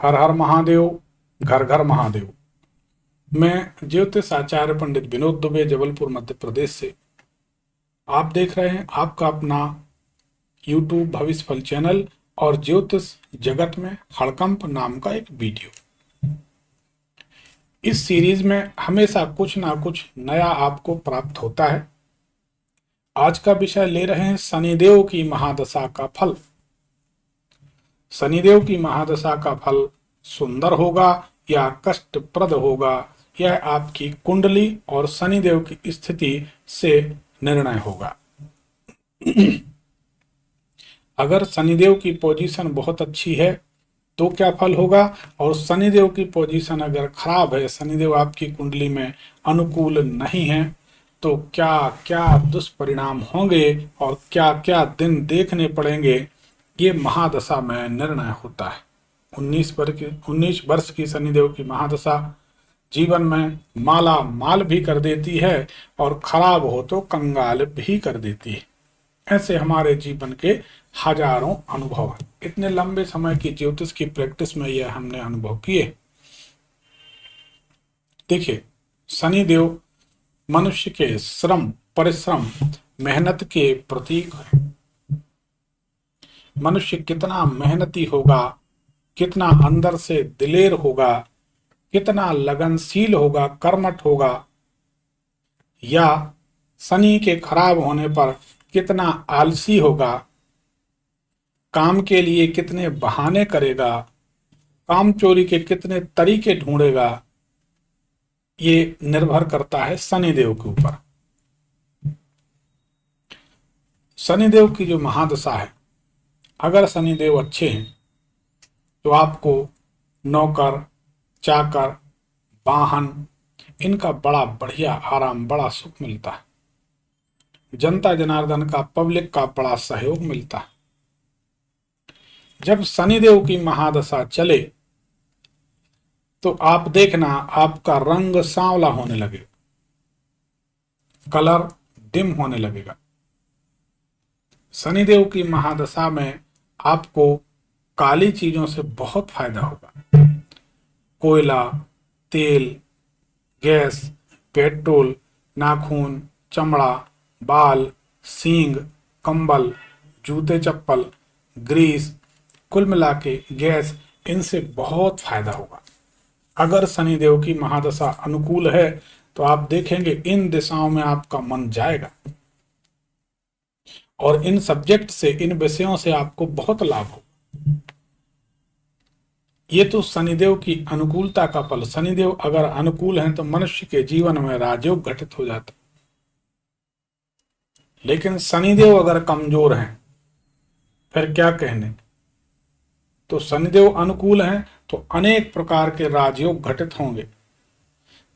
हर हर महादेव, घर घर महादेव। मैं ज्योतिष आचार्य पंडित विनोद दुबे, जबलपुर मध्य प्रदेश से। आप देख रहे हैं आपका अपना यूट्यूब भविष्य फल चैनल और ज्योतिष जगत में हड़कंप नाम का एक वीडियो। इस सीरीज में हमेशा कुछ ना कुछ नया आपको प्राप्त होता है। आज का विषय ले रहे हैं शनिदेव की महादशा का फल। शनिदेव की महादशा का फल सुंदर होगा या कष्टप्रद होगा, यह आपकी कुंडली और शनिदेव की स्थिति से निर्णय होगा। अगर शनिदेव की पोजीशन बहुत अच्छी है तो क्या फल होगा, और शनिदेव की पोजीशन अगर खराब है, शनिदेव आपकी कुंडली में अनुकूल नहीं है, तो क्या क्या दुष्परिणाम होंगे और क्या क्या दिन देखने पड़ेंगे, ये महादशा में निर्णय होता है। 19 वर्ष की शनिदेव की महादशा जीवन में माला माल भी कर देती है और खराब हो तो कंगाल भी कर देती है। ऐसे हमारे जीवन के हजारों अनुभव हैं। इतने लंबे समय की ज्योतिष की प्रैक्टिस में यह हमने अनुभव किए। देखिए, शनिदेव मनुष्य के श्रम, परिश्रम, मेहनत के प्रतीक है। मनुष्य कितना मेहनती होगा, कितना अंदर से दिलेर होगा, कितना लगनशील होगा, कर्मठ होगा, या शनि के खराब होने पर कितना आलसी होगा, काम के लिए कितने बहाने करेगा, काम चोरी के कितने तरीके ढूंढेगा, ये निर्भर करता है शनिदेव के ऊपर। शनिदेव की जो महादशा है, अगर शनिदेव अच्छे हैं तो आपको नौकर, चाकर, वाहन, इनका बड़ा बढ़िया आराम, बड़ा सुख मिलता है। जनता जनार्दन का, पब्लिक का बड़ा सहयोग मिलता है। जब शनिदेव की महादशा चले तो आप देखना आपका रंग सांवला होने लगेगा, कलर डिम होने लगेगा। शनिदेव की महादशा में आपको काली चीजों से बहुत फायदा होगा। कोयला, तेल, गैस, पेट्रोल, नाखून, चमड़ा, बाल, सींग, कंबल, जूते चप्पल, ग्रीस, कुल मिला के गैस, इनसे बहुत फायदा होगा। अगर शनिदेव की महादशा अनुकूल है तो आप देखेंगे इन दिशाओं में आपका मन जाएगा और इन सब्जेक्ट से, इन विषयों से आपको बहुत लाभ हो। ये तो शनिदेव की अनुकूलता का फल। शनिदेव अगर अनुकूल हैं तो मनुष्य के जीवन में राजयोग घटित हो जाता। लेकिन शनिदेव अगर कमजोर हैं फिर क्या कहने। तो शनिदेव अनुकूल हैं तो अनेक प्रकार के राजयोग घटित होंगे।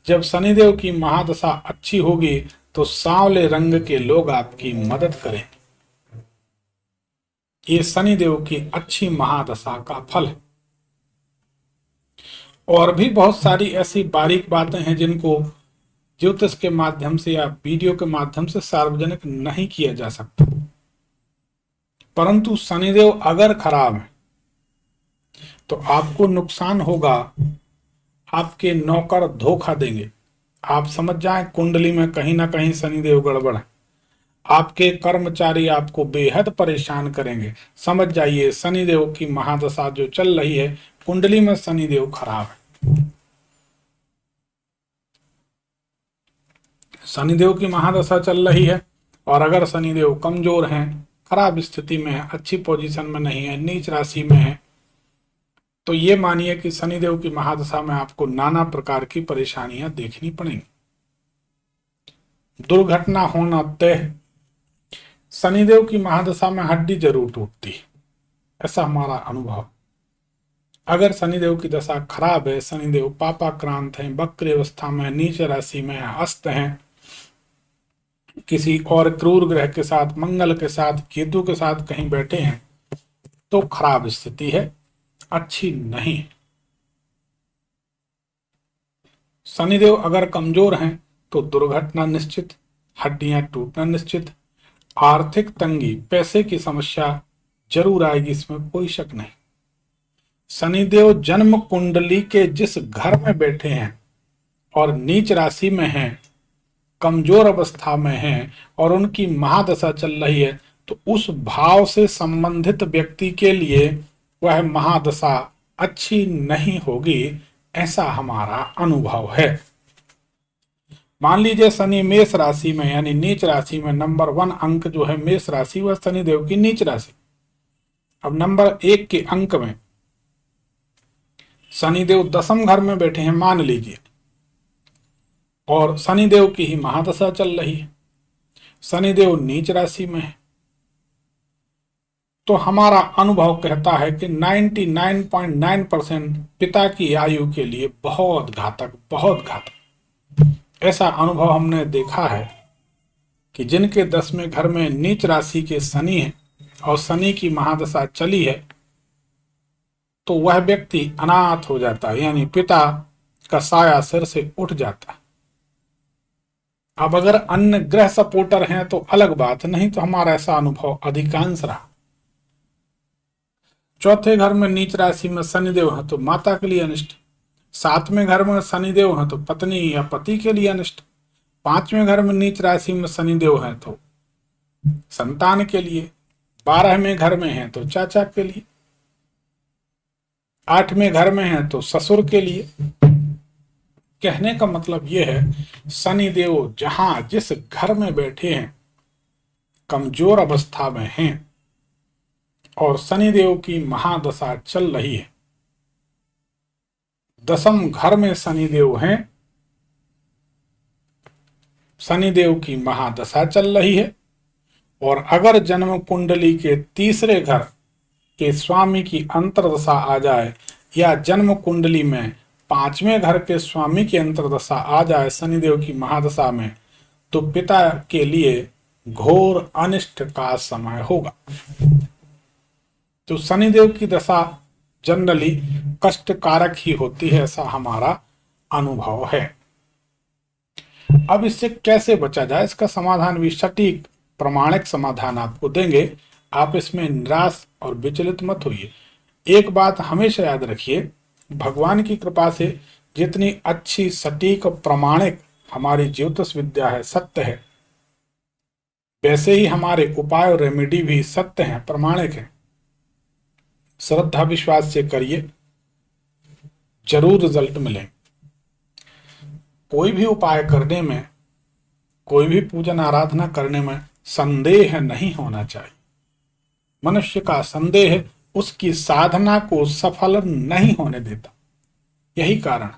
जब शनिदेव की महादशा अच्छी होगी तो सांवले रंग के लोग आपकी मदद करेंगे। ये शनिदेव की अच्छी महादशा का फल है। और भी बहुत सारी ऐसी बारीक बातें हैं जिनको ज्योतिष के माध्यम से या वीडियो के माध्यम से सार्वजनिक नहीं किया जा सकता। परंतु शनिदेव अगर खराब है तो आपको नुकसान होगा। आपके नौकर धोखा देंगे। आप समझ जाएं कुंडली में कहीं ना कहीं शनिदेव गड़बड़ है। आपके कर्मचारी आपको बेहद परेशान करेंगे। समझ जाइए शनिदेव की महादशा जो चल रही है, कुंडली में शनिदेव खराब है। शनिदेव की महादशा चल रही है और अगर शनिदेव कमजोर हैं, खराब स्थिति में है, अच्छी पोजीशन में नहीं है, नीच राशि में है, तो ये मानिए कि शनिदेव की महादशा में आपको नाना प्रकार की परेशानियां देखनी पड़ेंगी। दुर्घटना होना तय। शनिदेव की महादशा में हड्डी जरूर टूटती है, ऐसा हमारा अनुभव। अगर शनिदेव की दशा खराब है, शनिदेव पापाक्रांत हैं, वक्र अवस्था में, नीच राशि में है, अस्त हैं, किसी और क्रूर ग्रह के साथ, मंगल के साथ, केतु के साथ कहीं बैठे हैं, तो खराब स्थिति है, अच्छी नहीं। शनिदेव अगर कमजोर हैं तो दुर्घटना निश्चित, हड्डियां टूटना निश्चित, आर्थिक तंगी, पैसे की समस्या जरूर आएगी, इसमें कोई शक नहीं। शनिदेव जन्म कुंडली के जिस घर में बैठे हैं और नीच राशि में हैं, कमजोर अवस्था में हैं और उनकी महादशा चल रही है, तो उस भाव से संबंधित व्यक्ति के लिए वह महादशा अच्छी नहीं होगी, ऐसा हमारा अनुभव है। मान लीजिए शनि मेष राशि में यानी नीच राशि में, नंबर 1 अंक जो है मेष राशि वह शनिदेव की नीच राशि। अब नंबर 1 के अंक में शनिदेव 10वें घर में बैठे हैं मान लीजिए, और शनिदेव की ही महादशा चल रही है, शनिदेव नीच राशि में है, तो हमारा अनुभव कहता है कि 99.9% पिता की आयु के लिए बहुत घातक, बहुत घातक। ऐसा अनुभव हमने देखा है कि जिनके 10वें घर में नीच राशि के शनि है और शनि की महादशा चली है, तो वह व्यक्ति अनाथ हो जाता है, यानी पिता का साया सिर से उठ जाता है। अब अगर अन्य ग्रह सपोर्टर हैं तो अलग बात, नहीं तो हमारा ऐसा अनुभव अधिकांश रहा। चौथे घर में नीच राशि में शनिदेव है तो माता के लिए अनिष्ट, 7वें घर में शनिदेव है तो पत्नी या पति के लिए अनिष्ट, 5वें घर में नीच राशि में शनिदेव है तो संतान के लिए, 12वें घर में है तो चाचा के लिए, 8वें घर में है तो ससुर के लिए। कहने का मतलब यह है शनिदेव जहां जिस घर में बैठे हैं, कमजोर अवस्था में हैं और शनिदेव की महादशा चल रही है, 10वें घर में शनिदेव हैं, शनिदेव की महादशा चल रही है, और अगर जन्म कुंडली के तीसरे घर के स्वामी की अंतर्दशा आ जाए या जन्म कुंडली में 5वें घर के स्वामी की अंतर्दशा आ जाए शनिदेव की महादशा में, तो पिता के लिए घोर अनिष्ट का समय होगा। तो शनिदेव की दशा जनरली कष्टकारक ही होती है, ऐसा हमारा अनुभव है। अब इससे कैसे बचा जाए, इसका समाधान भी सटीक प्रमाणिक समाधान आपको देंगे। आप इसमें निराश और विचलित मत होइए। एक बात हमेशा याद रखिए, भगवान की कृपा से जितनी अच्छी सटीक और प्रमाणिक हमारी ज्योतिष विद्या है, सत्य है, वैसे ही हमारे उपाय और रेमेडी भी सत्य हैं, प्रमाणिक हैं। श्रद्धा विश्वास से करिए, जरूर रिजल्ट मिलेंगे। कोई भी उपाय करने में, कोई भी पूजन आराधना करने में संदेह नहीं होना चाहिए। मनुष्य का संदेह उसकी साधना को सफल नहीं होने देता। यही कारण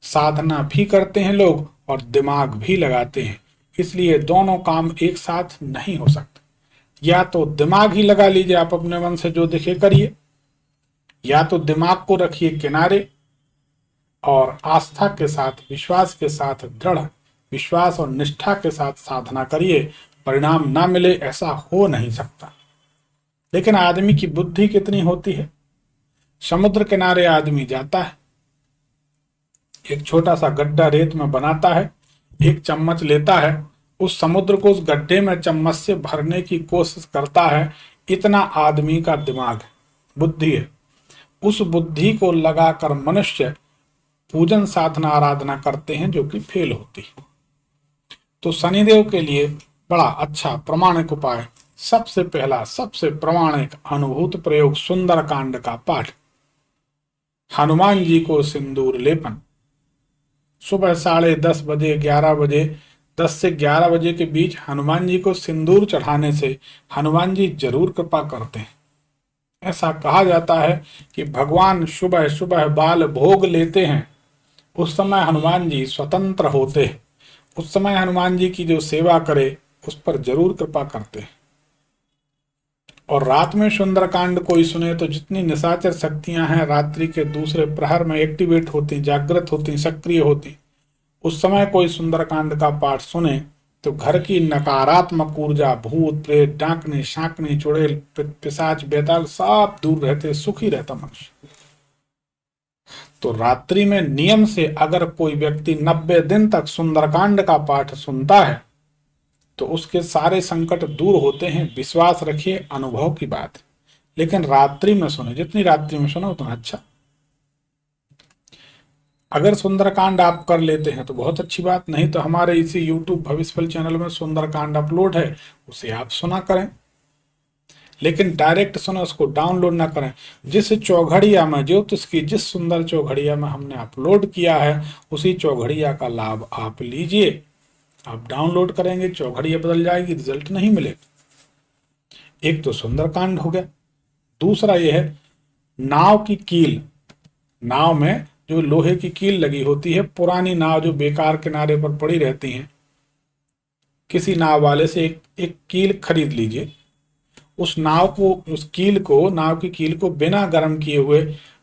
साधना भी करते हैं लोग और दिमाग भी लगाते हैं, इसलिए दोनों काम एक साथ नहीं हो सकते। या तो दिमाग ही लगा लीजिए, आप अपने मन से जो दिखे करिए, या तो दिमाग को रखिए किनारे और आस्था के साथ, विश्वास के साथ, दृढ़ विश्वास और निष्ठा के साथ साधना करिए। परिणाम ना मिले ऐसा हो नहीं सकता। लेकिन आदमी की बुद्धि कितनी होती है। समुद्र किनारे आदमी जाता है, एक छोटा सा गड्ढा रेत में बनाता है, एक चम्मच लेता है, उस समुद्र को उस गड्ढे में चम्मच से भरने की कोशिश करता है। इतना आदमी का दिमाग बुद्धि है। उस बुद्धि को लगाकर मनुष्य पूजन साधना आराधना करते हैं, जो कि फेल होती है। तो शनिदेव के लिए बड़ा अच्छा प्रमाणिक उपाय, सबसे पहला सबसे प्रमाणिक अनुभूत प्रयोग सुंदरकांड का पाठ। हनुमान जी को सिंदूर लेपन, सुबह 10:30 बजे, 11 बजे, 10 से 11 बजे के बीच हनुमान जी को सिंदूर चढ़ाने से हनुमान जी जरूर कृपा करते हैं। ऐसा कहा जाता है कि भगवान सुबह सुबह बाल भोग लेते हैं, उस समय हनुमान जी स्वतंत्र होते हैं। उस समय हनुमान जी की जो सेवा करे उस पर जरूर कृपा करते हैं। और रात में सुंदरकांड कोई सुने तो जितनी निशाचर शक्तियां हैं रात्रि के दूसरे प्रहर में एक्टिवेट होती, जागृत होती, सक्रिय होती, उस समय कोई सुंदरकांड का पाठ सुने तो घर की नकारात्मक ऊर्जा, भूत प्रेत, डाकनी शाकनी, चुड़ैल पिशाच बेताल सब दूर रहते, सुखी रहता मनुष्य। तो रात्रि में नियम से अगर कोई व्यक्ति 90 दिन तक सुंदरकांड का पाठ सुनता है तो उसके सारे संकट दूर होते हैं। विश्वास रखिए, अनुभव की बात। लेकिन रात्रि में सुने, जितनी रात्रि में सुनो उतना अच्छा। अगर सुंदरकांड आप कर लेते हैं तो बहुत अच्छी बात, नहीं तो हमारे इसी YouTube भविष्यफल चैनल में सुंदरकांड अपलोड है, उसे आप सुना करें। लेकिन डायरेक्ट सुना, उसको डाउनलोड ना करें। जिस चौघड़िया में, ज्योतिष की जिस सुंदर चौघड़िया में हमने अपलोड किया है, उसी चौघड़िया का लाभ आप लीजिए। आप डाउनलोड करेंगे, चौघड़िया बदल जाएगी, रिजल्ट नहीं मिलेगा। एक तो सुंदरकांड हो गया। दूसरा यह है नाव की कील। नाव में जो लोहे की कील लगी होती है, पुरानी नाव जो बेकार किनारे पर पड़ी रहती हैं, किसी नाव वाले से एक कील खरीद लीजिए। उस नाव को, उस कील को, नाव की कील को बिना गर्म किए हुए,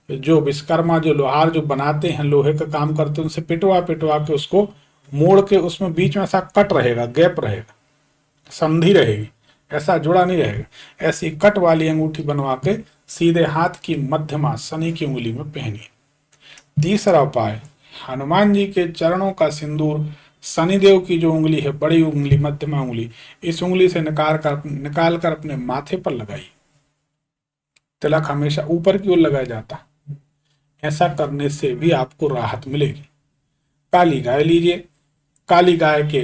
जो विश्वकर्मा, जो लोहार जो बनाते हैं, लोहे का काम करते हैं, उनसे पिटवा पिटवा के उसको मोड़ के, उसमें बीच में ऐसा कट रहेगा, गैप रहेगा, संधि रहेगी, ऐसा जुड़ा नहीं रहेगा। ऐसी कट वाली अंगूठी बनवा के सीधे हाथ की मध्यमा शनि की उंगली में पहनिए। तीसरा उपाय, हनुमान जी के चरणों का सिंदूर शनिदेव की जो उंगली है, बड़ी उंगली, मध्यमा उंगली, इस उंगली से निकाल कर अपने माथे पर लगाइए। तिलक हमेशा ऊपर की ओर लगाया जाता, ऐसा करने से भी आपको राहत मिलेगी। काली गाय लीजिए। काली गाय के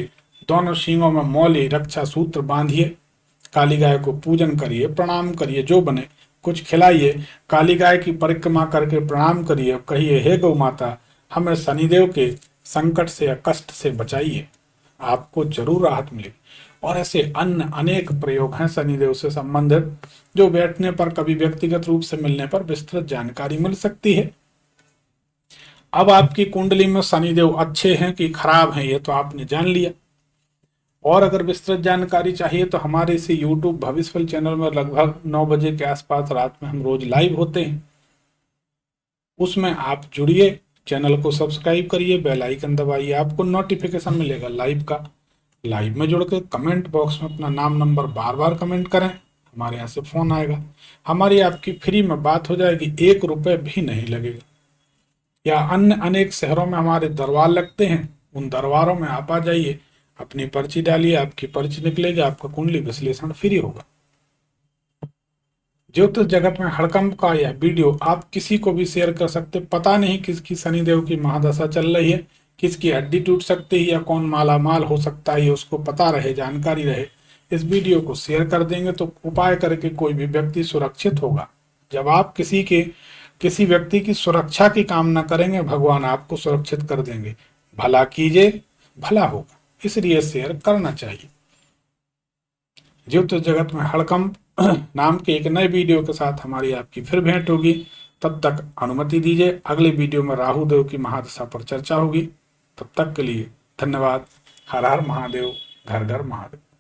दोनों सींगों में मौली रक्षा सूत्र बांधिए। काली गाय को पूजन करिए, प्रणाम करिए, जो बने कुछ खिलाइए। काली गाय की परिक्रमा करके प्रणाम करिए, कहिए हे गौ माता, हमें शनिदेव के संकट से या कष्ट से बचाइए, आपको जरूर राहत मिलेगी। और ऐसे अन्य अनेक प्रयोग हैं शनिदेव से संबंधित, जो बैठने पर, कभी व्यक्तिगत रूप से मिलने पर विस्तृत जानकारी मिल सकती है। अब आपकी कुंडली में शनिदेव अच्छे हैं कि खराब हैं, ये तो आपने जान लिया। और अगर विस्तृत जानकारी चाहिए तो हमारे इसी YouTube भविष्यफल चैनल में लगभग 9 बजे के आसपास रात में हम रोज लाइव होते हैं, उसमें आप जुड़िए, चैनल को सब्सक्राइब करिए, बेल आइकन दबाइए, आपको नोटिफिकेशन मिलेगा लाइव का। लाइव में जुड़ के कमेंट बॉक्स में अपना नाम, नंबर बार बार कमेंट करें, हमारे यहाँ से फोन आएगा, हमारी आपकी फ्री में बात हो जाएगी, 1 रुपये भी नहीं लगेगा। या अन्य अनेक शहरों में हमारे दरबार लगते हैं, उन दरबारों में आप आ जाइए, अपनी पर्ची डालिए, आपकी पर्ची निकलेगी, आपका कुंडली विश्लेषण फ्री होगा। ज्योतिष जगत में हड़कंप का यह वीडियो आप किसी को भी शेयर कर सकते। पता नहीं किसकी शनिदेव की महादशा चल रही है, किसकी हड्डी टूट सकती है, या कौन माला माल हो सकता है, उसको पता रहे, जानकारी रहे। इस वीडियो को शेयर कर देंगे तो उपाय करके कोई भी व्यक्ति सुरक्षित होगा। जब आप किसी व्यक्ति की सुरक्षा की कामना करेंगे, भगवान आपको सुरक्षित कर देंगे। भला कीजिए, भला होगा, इसलिए शेयर करना चाहिए। ज्योतिष जगत में हड़कंप नाम के एक नए वीडियो के साथ हमारी आपकी फिर भेंट होगी। तब तक अनुमति दीजिए, अगले वीडियो में राहु देव की महादशा पर चर्चा होगी। तब तक के लिए धन्यवाद। हर हर महादेव, घर घर महादेव।